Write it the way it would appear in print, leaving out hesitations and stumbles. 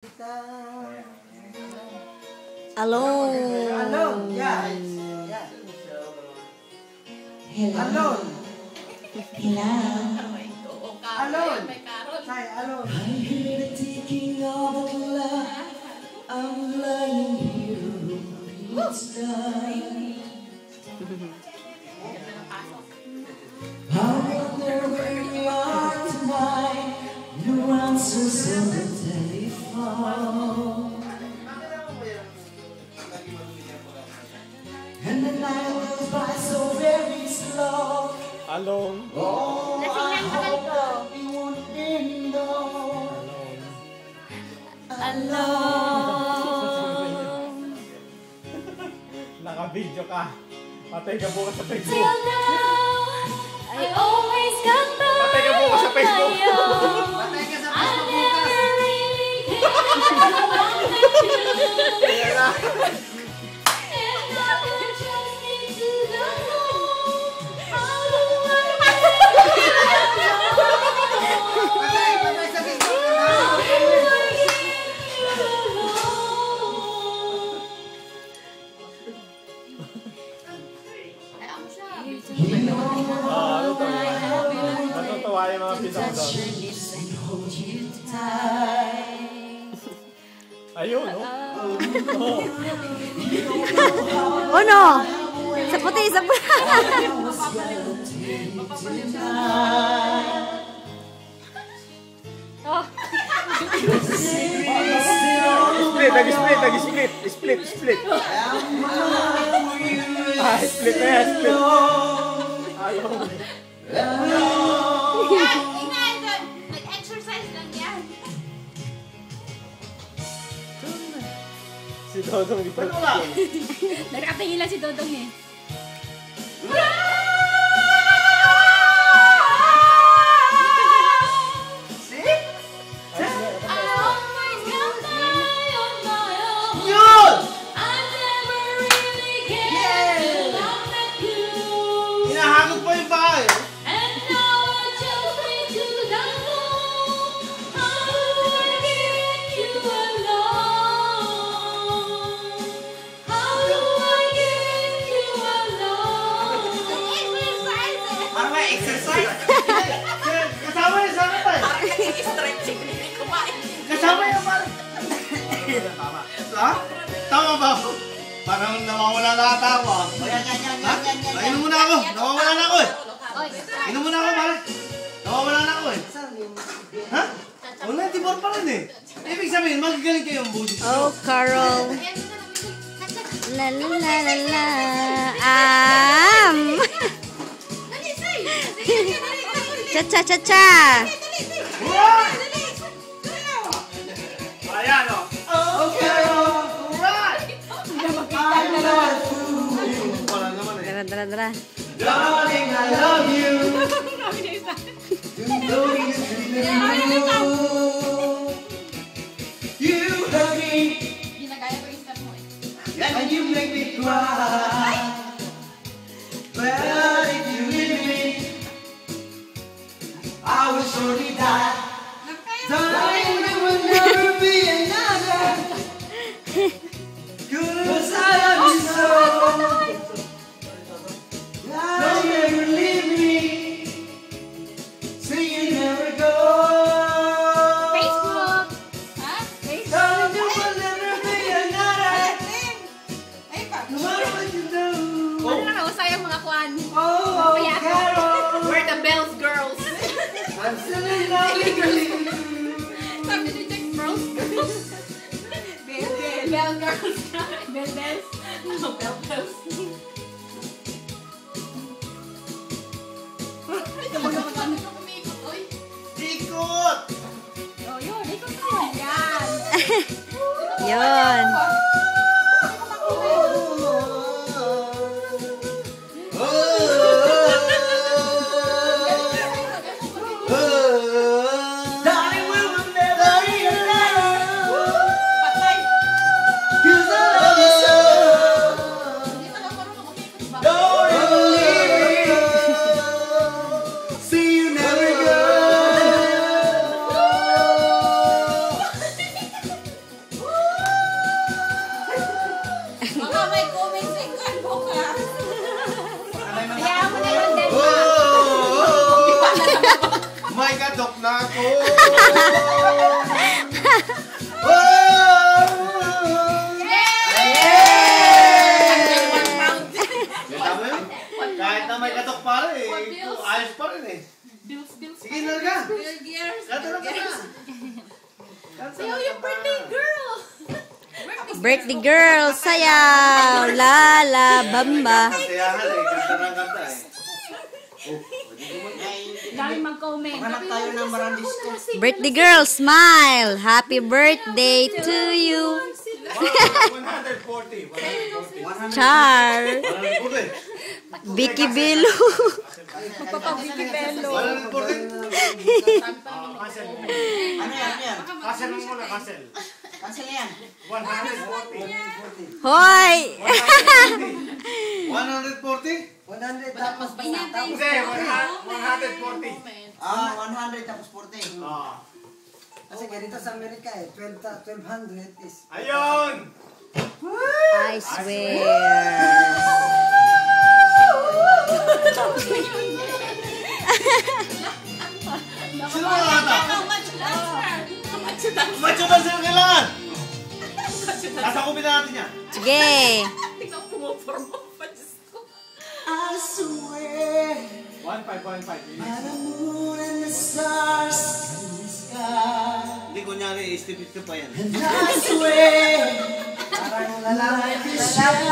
Alone. Alone, yeah. Alone. Alone. Say alone. I hear the ticking of the clock. I'm lying here each night. I wonder where you are tonight. No answers on the telephone. And the night goes by so very slow. Alone. Oh, I hope that you won't know. Alone. Naka-video ka. Patay ka bukas sa Till Facebook. now, I always come back. Patay ka bukas sa Facebook. Patay ka sa Facebook bukas. Kaya na. Patay sa Facebook. Matutuwa yung mga pinang doon. Ayun, no? Oh no! Sa puti, sa puti. Split. Ah, split na yan, split. Ayaw. Nag-exercise lang yan. Si Dodong di pa. Nagkatingin lang si Dodong eh. Hinahangot pa yung bahay. Parang may exercise. Kasama yung sana pa eh. Kasama yung parang. Tama. Ha? Tama ba? Parang nawawala na ata ako. Ha? Inom muna ako. Nawawala na ako eh. Inom muna ako, parang. Nawawala na ako eh. Ha? Wala, tibor pa rin eh. Ibig sabihin, magagaling kayo ang boses. Oh, Carol. La la la la la. Cha cha cha cha. Ayan o. Okay, alright. Wala naman eh. Dara dara dara. Darling, I love you. Though you treat me rude. You hurt me and you make me cry. But if you leave me, I will surely die. Darling, there will never be another. 'Cause I love you so. Don't ever leave me. Say you never go. Facebook! Ha? Darling, there will never be another. No matter what you do. Ano na kausay ang mga kwan? Oh, Carol. We're the Bells girls. I'm still in love with you. Sabi ni Jack Bros girls. Bell girls. Bell bells. No, Bell bells. Ito magkakasama yung kumikot, oy. Ikot! Oh, yun. Ikot ko. Yan. Yun. Darling, we will never be another. 'Cause I love you so. Hindi pa daw marunong kumikot ba? Don't ever leave me. See you never go. Kahit na may katok pa rin ayos pa rin Sige, nalga. Kata na ka na. Sayaw yung birthday girl. Birthday girl, sayaw. Lala, bamba. Kasayahan kanta ng kanta Dami mag-comment. Hanap tayo ng marandisco. Birthday girl, smile. Happy birthday to you. 140. Char. 140. Vicky Belo. Magpapabiki pelo. 140. Ano yan? Kasel mo muna, kasel. Cancel yan. 140. Hoy. 140? 100 tapos tapos. Hindi, 140. 100 tapos 40. Kasi ganito sa Amerika 1200 is... Ayun! I swear. Sino mga kanta? Macho na sila kailangan. Nasa kumpin na natin yan. Sige. Tingnan mo mo pa, Diyos ko. I swear 1515. by the moon and the stars in the sky. Hindi kunyari, istipit ka pa yan. And I swear parang lalaki siya.